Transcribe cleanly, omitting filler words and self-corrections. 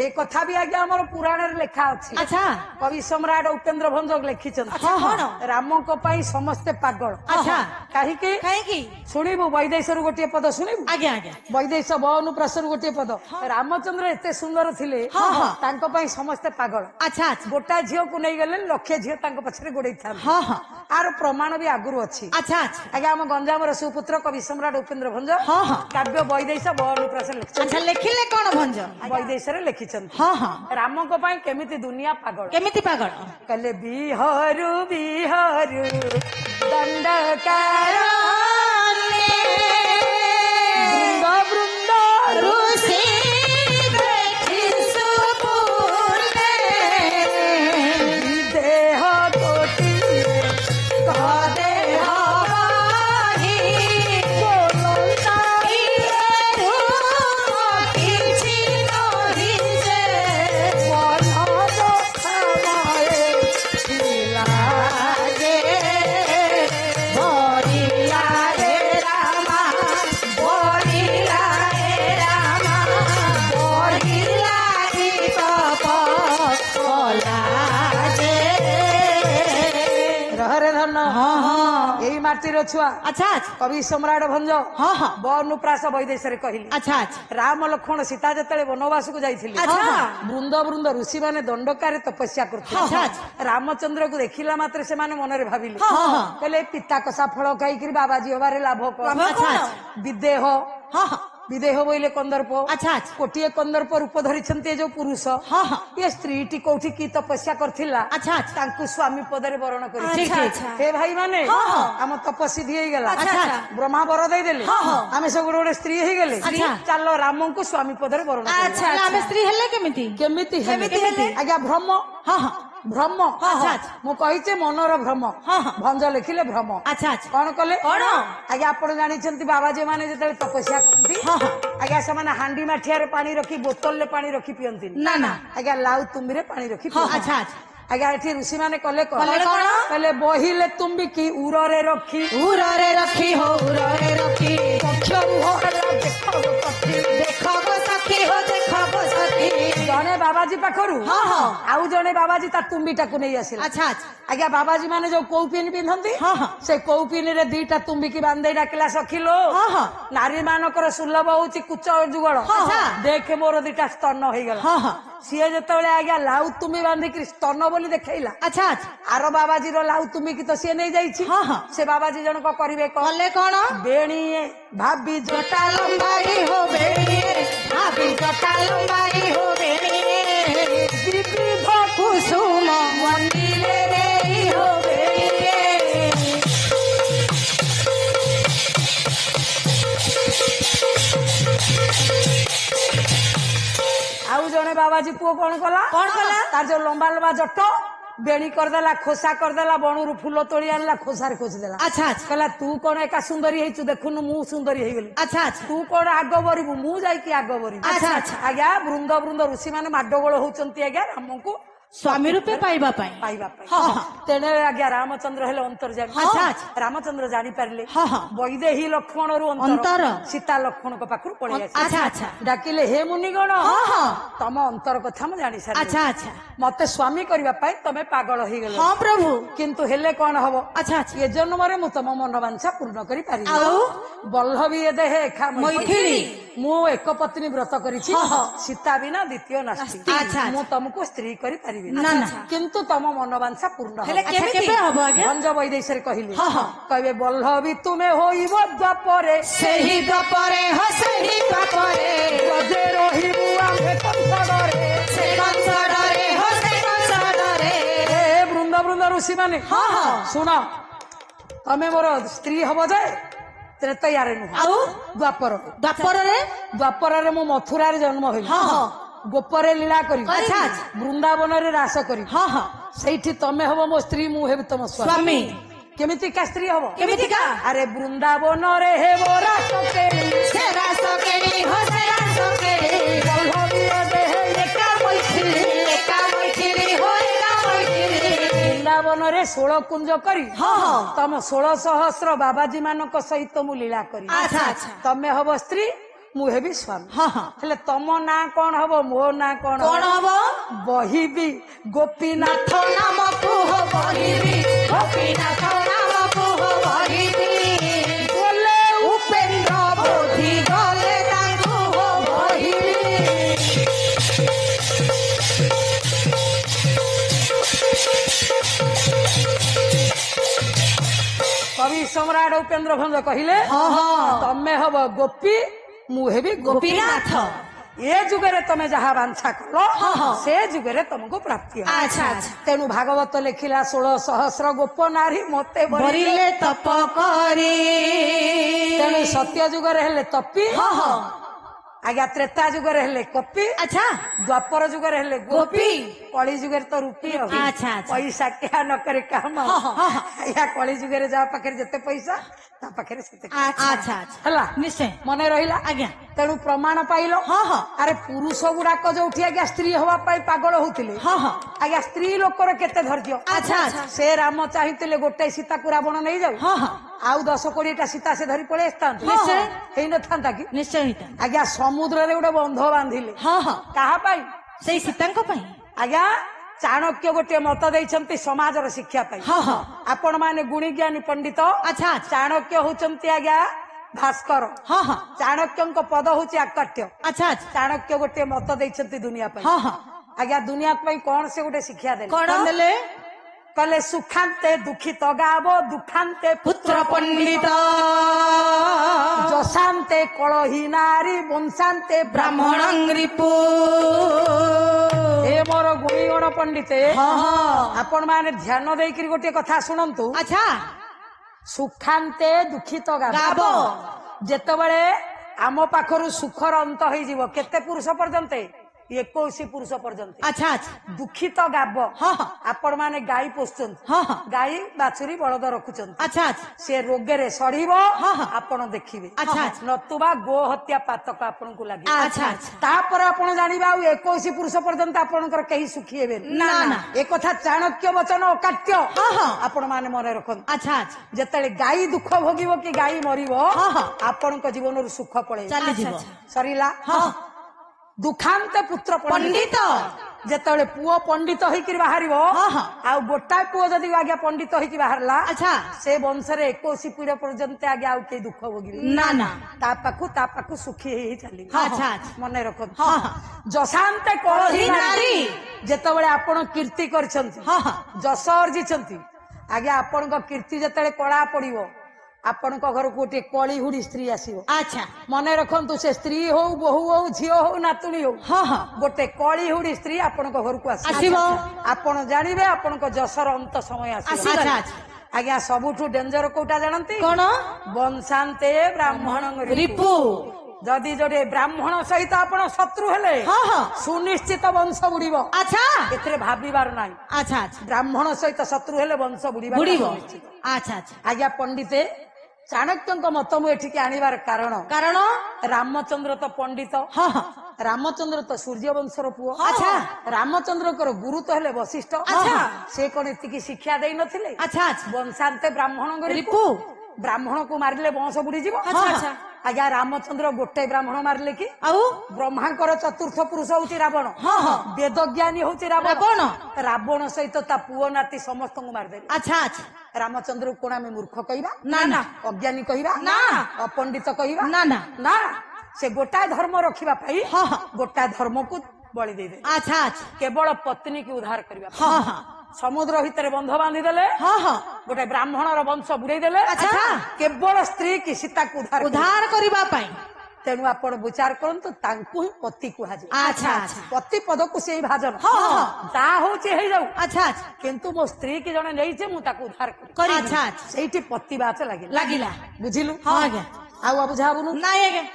ए कथा भी आगे आम पुराण लेखा अच्छी। अच्छा कवि सम्राट उपेन्द्र भंज लिखिं राम समस्ते पागल। अच्छा कहीं कहीं शुणु वैदेश्वर गोटे पद शुणु आज्ञा आज्ञा वैदेश बनुप्रासर गोटे पद रामचंद्र एते सुंदर थिले समस्ते पागल। अच्छा गोटा झील को नहीं गले लक्षे झील पछरे गोड़े था आर प्रमाण भी आगुरी अच्छी। अच्छा आज्ञा आम गंजाम सुपुत्र कवि सम्राट उपेन्द्र भंज काव्य वैदेश बनुप्रासर अच्छा लिखिले कौन भंज वैदेश लिखिं राम केमिति दुनिया पागल केमिति पागल कहले बिहारू बिहारू दंडकार वृंद वृंद देह कोटि माटीर छुआ। अच्छा कवि सम्राट भंज बनुप्रास वैदेश कहली। अच्छा राम लक्ष्मण सीता जिते वनवास को जाइए वृंद वृंद ऋषि मैंने दंडकार तपस्या करते रामचंद्र को देखला मात्र से मन भाविले कहले पिता कषा फल खाई बाबाजी हबारे लाभ विदेह विदेह बोले कंदर्प। अच्छा गोटे कंदर्प रूप धरी जो पुरुष ये स्त्री टी कौटी की तपस्या करथिला। अच्छा स्वामी पदरे वरण कर भाई माने आम तपस्वी हो गला ब्रह्मा वर देदेले आम सब गोटे स्त्री हो गले चलो राम को स्वामी पदरे वरण स्त्री केमिति आज्ञा भ्रम भ्रम मुझे मनर भ्रम भंज लिखिले भ्रम। अच्छा कौन कले आज्ञा आप जानी बाबाजी मैंने जो तपस्या करती आज्ञा से हांडी माठिया पानी रखी बोतल पानी रखी पियंती ना ना आज्ञा लाउ तुम्बी पानी रखी। अच्छा आज्ञा ये ऋषि मैंने कले कहले बहिले तुम्बी की उरे रखी हो उरे रखी जने बाबाजी पाखरु आउ जने बाबाजी ता तुम्बीटा को नहीं आसिला। अच्छा आज्ञा बाबाजी माने जो कौपिन पिंधंती से कौपिन रे दीटा तुम्बी की बांधे डाकिला सखिलो नारी मानकर सुलभ होउची कुच जुगल देखे मोर दीटा स्तन हो गला सीए जतबेले आज्ञा लाउ तुम्बी बांधिक स्तन बोली देखैला। अच्छा आरो बाबाजी रो लाउ तुम्बी की तो सी नहीं जाइछि से बाबाजी जन को करिवे कहले कोन बेणी भाभी जटा लंबाई हो बेणी भाभी जटा लंबाई हो बेणी विविध कुसुम मंदिरे रे हो बेणी आउ जने बाबाजी पुओ कौन कला तार जो लंबा लंबा जट बेणी करदेला खोसा करदेला बणुरु फूल तोड़ी आनला खोसार खोसीदेला। अच्छा कहला तू कौन एका सुंदरी हेचु देखुनु मु सुंदरी हे गेली। अच्छा तू कौन आग बरिबु मु जाईकी आग बरिबु। अच्छा आज्ञा वृंद वृंद ऋषि माने माडगोल होचंती आज्ञा रामको स्वामी रूपे पाइबा तेने आज्ञा रामचंद्र हेले अंतर्जामी। रामचंद्र जानी पारले वैदेही लक्ष्मण रु अंतर सीता लक्ष्मण को पाखरु पळे आसी डाकिले हे मुनिगण तम अंतर कथा म जानि सारी। अच्छा अच्छा मते स्वामी करबा पाई तमे पागल होई गेल। हां प्रभु किंतु हेले कोन हबो। अच्छा ये जन्म रे मु तम मनोवांछा पूर्ण करि पारि बल्लभी ये देहे एखा मैथिली मु एक पत्नी व्रत करिछि सीता बिना द्वितीय नास्ति मु तुमको स्त्री करि पारि ना ना किंतु तम मनोवांछा पूर्ण भंज वैदेश कहले कहे बल्लभी तुम्हें होइब द्वापरे सेही द्वापरे सेही द्वापरे रजे रहिबु आमे कंसडरे से कंसडरे से कंसडरे ए वृंद वृंद ऋषि माने सुन तमे मोर स्त्री हबो जे त्रेतयारे नुह द्वापर द्वापर रे मु मथुरा रे जन्म होइल गोपरे लीला करी वृंदावन रे रास करी सेठी तमे हबो मो स्त्री मु हेबि तम स्वामी केमिति का स्त्री हबो केमिति का अरे वृंदावन रे हेबो रास केरी से रास केरी हो से रास केरी बल्लभी देहे एका मैथिली हो एका मैथिली वृंदावन रे 16 कुंज करी तम 16 सहस्र बाबाजी मानक सहित मु लीला करी। अच्छा अच्छा तमे हबो स्त्री ମୁଁ ହେବି ସ୍ୱାମୀ। ହଁ ହଁ ହେଲେ ତମ ନାଁ କଣ ହବ ମୋ ନାଁ କଣ କଣ ହବ? ବହିବି ଗୋପୀନାଥ ନାମ କୁହ ବହିବି ଗୋପୀନାଥ ନାମ କୁହ ବହିବି ବୋଲେ ଉପେନ୍ଦ୍ର ବୋଧି ଗଲେ ତାଙ୍କୁ ବହିବି। କବି ସମ୍ରାଟ ଉପେନ୍ଦ୍ର ଭଞ୍ଜ କହିଲେ ହଁ ହଁ ତମେ ହବ ଗୋପୀ ମୁଁ ହେବି ଗୋପୀନାଥ। ଏ ଯୁଗରେ ତମେ ଯାହା ବାଞ୍ଛା କଲ ହଁ, ହଁ। ସେ ଯୁଗରେ ତମକୁ ପ୍ରାପ୍ତି ହବ। ଆଚ୍ଛା ଆଚ୍ଛା ତେଣୁ ଭାଗବତ ଲେଖିଲା 16,000 ଗୋପ ନାରୀ ମତେ ବରିଲେ ତପ କରି ତେଣୁ ସତ୍ୟ ଯୁଗରେ ହେଲେ ତପି ହଁ ହଁ ଆଜ୍ଞା ତ୍ରେତା ଯୁଗରେ ହେଲେ କପି ଆଚ୍ଛା ଦ୍ୱାପର ଯୁଗରେ ହେଲେ ଗୋପୀ ଗୋପୀ। କଳି ଯୁଗରେ ତ ରୂପୀ ଆଉ ଆଚ୍ଛା, ଆଚ୍ଛା। ପଇସା କିଆ ନ କରି କାମ ହଁ, ହଁ, ହଁ। ଆଜ୍ଞା କଳି ଯୁଗରେ ଯାହା ପାଖରେ ଯେତେ ପଇସା ତା ପାଖରେ ସେତେ କାମ। ଆଚ୍ଛା ଆଚ୍ଛା ହେଲା ନିଶ୍ଚୟ ମନେ ରହିଲା ଆଜ୍ଞା ତେଣୁ ପ୍ରମାଣ ପାଇଲ ହଁ ହଁ ଆରେ ପୁରୁଷ ଗୁଡାକ ଯୋଉଠି ଆଜ୍ଞା ସ୍ତ୍ରୀ ହବା ପାଇଁ ପାଗଳ ହଉଥିଲେ ହଁ ହଁ ଆଜ୍ଞା ସ୍ତ୍ରୀ ଲୋକର କେତେ ଧୈର୍ଯ୍ୟ ଆଚ୍ଛା, ଆଚ୍ଛା। ସେ ରାମ ଚାହିଁଥିଲେ ଗୋଟେ ସୀତାକୁ ରାବଣ ନେଇଯାଉ ହଁ ହଁ ଆଉ 10-20ଟା ସୀତା ସେ ଧରି ପଳେଇ ଆସିଥାନ୍ତେ ନିଶ୍ଚୟ। ହେଇନଥାନ୍ତା କି ନିଶ୍ଚୟ ହେଇଥାନ୍ତା। ଆଜ୍ଞା ସମୁଦ୍ରରେ ଗୋଟେ ବନ୍ଧ ବାନ୍ଧିଲେ ହଁ ହଁ କାହା ପାଇଁ ସେଇ ସୀତାଙ୍କ ପାଇଁ ଆଜ୍ଞା ଚାଣକ୍ୟ ଗୋଟିଏ ମତ ଦେଇଛନ୍ତି ସମାଜର ଶିକ୍ଷା ପାଇଁ ହଁ ହଁ ଆପଣ ମାନେ ଗୁଣିଜ୍ଞାନୀ ପଣ୍ଡିତ ଆଚ୍ଛା ଆଚ୍ଛା ଚାଣକ୍ୟ ହଉଛନ୍ତି ଆଜ୍ଞା ଭାସ୍କର ହଁ ହଁ ଚାଣକ୍ୟଙ୍କ ପଦ ହଉଛି ଆକାଟ୍ୟ ଆଚ୍ଛା ଆଚ୍ଛା ଚାଣକ୍ୟ ଗୋଟିଏ ମତ ଦେଇଛନ୍ତି ଦୁନିଆ ପାଇଁ ହଁ ହଁ ଆଜ୍ଞା ଦୁନିଆ ପାଇଁ କଣ ସେ ଗୋଟେ ଶିକ୍ଷା ଦେଲେ କଣ ଦେଲେ? କହିଲେ ସୁଖାନ୍ତେ ଦୁଃଖିତ ଗାବ ଦୁଃଖାନ୍ତେ ପୁତ୍ର ପଣ୍ଡିତ ଯଶାନ୍ତେ କଳହି ନାରୀ ବଂଶାନ୍ତେ ବ୍ରାହ୍ମଣ ରିପୁ ଏ ମୋର ଗୁଣିଗଣ ପଣ୍ଡିତେ ହଁ ହଁ ଆପଣ ମାନେ ଧ୍ୟାନ ଦେଇକିରି ଗୋଟିଏ କଥା ଶୁଣନ୍ତୁ ଆଚ୍ଛା ସୁଖାନ୍ତେ ଦୁଃଖିତ ଗାବ ଗାବ ଯେତେବେଳେ ଆମ ପାଖରୁ ସୁଖର ଅନ୍ତ ହେଇଯିବ କେତେ ପୁରୁଷ ପର୍ଯ୍ୟନ୍ତ 21 ପୁରୁଷ ପର୍ଯ୍ୟନ୍ତ ଆଚ୍ଛା ଆଚ୍ଛା ଦୁଃଖିତ ଗାବ ହଁ ହଁ ଆପଣ ମାନେ ଗାଈ ପୋଷୁଛନ୍ତି ହଁ ହଁ ଗାଈ ବାଛୁରୀ ବଳଦ ରଖୁଛନ୍ତି ଆଚ୍ଛା ଆଚ୍ଛା ସେ ରୋଗରେ ସଢିବ ହଁ, ହଁ। ଆପଣ ଦେଖିବେ ଆଚ୍ଛା, ଆଚ୍ଛା। ନତୁବା ଗୋ ହତ୍ୟା ପାତକ ଆପଣଙ୍କୁ ଲାଗିବ ଆଚ୍ଛା, ଆଚ୍ଛା। ତାପରେ ଆପଣ ଜାଣିବେ ଆଉ 21 ପୁରୁଷ ପର୍ଯ୍ୟନ୍ତ ଆପଣଙ୍କର କେହି ସୁଖୀ ହେବେନି ନା, ନା। ଏ କଥା ଚାଣକ୍ୟ ବଚନ ଅକାଟ୍ୟ ହଁ, ହଁ। ଆପଣ ମାନେ ମନେ ରଖନ୍ତୁ ଆଚ୍ଛା ଆଚ୍ଛା ଯେତେବେଳେ ଗାଈ ଦୁଃଖ ଭୋଗିବ କି ଗାଈ ମରିବ ହଁ, ହଁ। ଆପଣଙ୍କ ଜୀବନରୁ ସୁଖ ପଳେଇବ ଚାଲିଯିବ ସରିଲା ହଁ ଦୁଃଖାନ୍ତେ ପୁତ୍ର ପଣ୍ଡିତ ଯେତେବେଳେ ପୁଅ ପଣ୍ଡିତ ହେଇକିରି ବାହାରିବ ହଁ, ହଁ। ଆଉ ଗୋଟାଏ ପୁଅ ଯଦି ଆଜ୍ଞା ପଣ୍ଡିତ ହେଇକି ବାହାରିଲା ଆଚ୍ଛା ସେ ବଂଶରେ 21 ପିଢ ପର୍ଯ୍ୟନ୍ତ ଆଜ୍ଞା ଆଉ କେହି ଦୁଃଖ ଭୋଗିବେ ନା ନା ତା ପାଖକୁ ସୁଖୀ ହେଇ ଚାଲିବ ଆଚ୍ଛା ଆଚ୍ଛା ମନେ ରଖନ୍ତୁ ହଁ, ହଁ। ଯଶାନ୍ତେ କଳହି କଳହି ନାରୀ ନାରୀ। ଯେତେବେଳେ ଆପଣ କୀର୍ତ୍ତି କରିଛନ୍ତି ହଁ, ହଁ। ଯଶ ଅର୍ଜିଛନ୍ତି ଆଜ୍ଞା ଆପଣଙ୍କ କୀର୍ତ୍ତି ଯେତେବେଳେ କଳା ପଡିବ ଆପଣଙ୍କ ଘରକୁ ଗୋଟିଏ କଳିହୁଡି ସ୍ତ୍ରୀ ଆସିବ ଆଚ୍ଛା ମନେ ରଖନ୍ତୁ ସେ ସ୍ତ୍ରୀ ହଉ ବୋହୂ ହଉ ଝିଅ ହଉ ନାତୁଣୀ ହଉ ହଁ ହଁ ଗୋଟେ କଳିହୁଡି ସ୍ତ୍ରୀ ଆପଣଙ୍କ ଘରକୁ ଆସିବ। ଆପଣ ଜାଣିବେ ଆପଣଙ୍କ ଯଶର ଅନ୍ତ ସମୟ ଆସିବ ଆଚ୍ଛା ଆଚ୍ଛା ଆଜ୍ଞା ସବୁଠୁ ଡେଞ୍ଜର କୋଉଟା ଜାଣନ୍ତି କଣ? ବଂଶାନ୍ତେ ବ୍ରାହ୍ମଣ ରିପୁ ଯଦି ଯୋଟେ ବ୍ରାହ୍ମଣ ସହିତ ଆପଣ ଶତ୍ରୁ ହେଲେ ହଁ ହଁ ସୁନିଶ୍ଚିତ ବଂଶ ବୁଡିବ ଆଚ୍ଛା ଏଥିରେ ଭାବିବାର ନାହିଁ ଆଚ୍ଛା ଆଚ୍ଛା ବ୍ରାହ୍ମଣ ସହିତ ଶତ୍ରୁ ହେଲେ ବଂଶ ବୁଡିବ ଆଚ୍ଛା ଆଚ୍ଛା ଆଜ୍ଞା ପଣ୍ଡିତେ ଚାଣକ୍ୟଙ୍କ ମତ ମୁଁ ଏଠିକି ଆଣିବାର କାରଣ କାରଣ ରାମଚନ୍ଦ୍ର ତ ପଣ୍ଡିତ ହଁ ହଁ ରାମଚନ୍ଦ୍ର ତ ସୂର୍ଯ୍ୟ ବଂଶର ପୁଅ ଆଚ୍ଛା ରାମଚନ୍ଦ୍ରଙ୍କର ଗୁରୁ ତ ହେଲେ ବଶିଷ୍ଠ ଆଚ୍ଛା। ସେ କଣ ଏତିକି ଶିକ୍ଷା ଦେଇ ନଥିଲେ ଆଚ୍ଛା ଆଚ୍ଛା ବଂଶାନ୍ତେ ବ୍ରାହ୍ମଣ ରିପୁ ବ୍ରାହ୍ମଣକୁ ମାରିଲେ ବଂଶ ବୁଡିଯିବ ଆଚ୍ଛା ଆଚ୍ଛା ଆଜ୍ଞା ରାମଚନ୍ଦ୍ର ଗୋଟେ ବ୍ରାହ୍ମଣ ମାରିଲେ କି ଆଉ ବ୍ରହ୍ମାଙ୍କର ଚତୁର୍ଥ ପୁରୁଷ ହଉଛି ରାବଣ ହଁ ହଁ ବେଦଜ୍ଞାନୀ ହଉଛି ରାବଣ ରାବଣ ସହିତ ତା ପୁଅ ନାତି ସମସ୍ତଙ୍କୁ ମାରିଦେଲେ ଆଚ୍ଛା ଆଚ୍ଛା ରାମଚନ୍ଦ୍ର କଣ ଆମେ ମୂର୍ଖ କହିବା ନା ନା ଅଜ୍ଞାନୀ କହିବା ନା ଅପଣ୍ଡିତ କହିବା ନା ନା ନା ସେ ଗୋଟାଏ ଧର୍ମ ରଖିବା ପାଇଁ ହଁ ହଁ ଗୋଟାଏ ଧର୍ମକୁ ବଳି ଦେଇଦେଲେ ଆଚ୍ଛା ଆଚ୍ଛା କେବଳ ପତ୍ନୀକୁ ଉଦ୍ଧାର କରିବା ପାଇଁ ହଁ ହଁ ସମୁଦ୍ର ଭିତରେ ବନ୍ଧ ବାନ୍ଧିଦେଲେ ହଁ ହଁ ଗୋଟେ ବ୍ରାହ୍ମଣର ବଂଶ ବୁଡେଇ ଦେଲେ ଆଚ୍ଛା। କେବଳ ସ୍ତ୍ରୀ କି ସୀତାକୁ ଉଦ୍ଧାର କରିବା ପାଇଁ ତେଣୁ ଆପଣ ବିଚାର କରନ୍ତୁ ତାଙ୍କୁ ହିଁ ପତି କୁହାଯାଏ ଆଚ୍ଛା ଆଚ୍ଛା ପତି ପଦକୁ ସେଇ ଭାଜନ ହଁ ହଁ ଯାହା ହଉଛି ହେଇଯାଉ ଆଚ୍ଛା ଆଚ୍ଛା କିନ୍ତୁ ମୋ ସ୍ତ୍ରୀ କି ଜଣେ ନେଇছে ମୁଁ ତାକୁ ଉଦ୍ଧାର କରିବି। ଆଚ୍ଛା ଆଚ୍ଛା ସେଇଠି ପ୍ରତିବାଚ ଲାଗିଲା ଲାଗିଲା ବୁଝିଲୁ ହଁ ଆଜ୍ଞା ଆଉ ଅବୁଝା ହବୁନୁ ନାଇଁ ଆଜ୍ଞା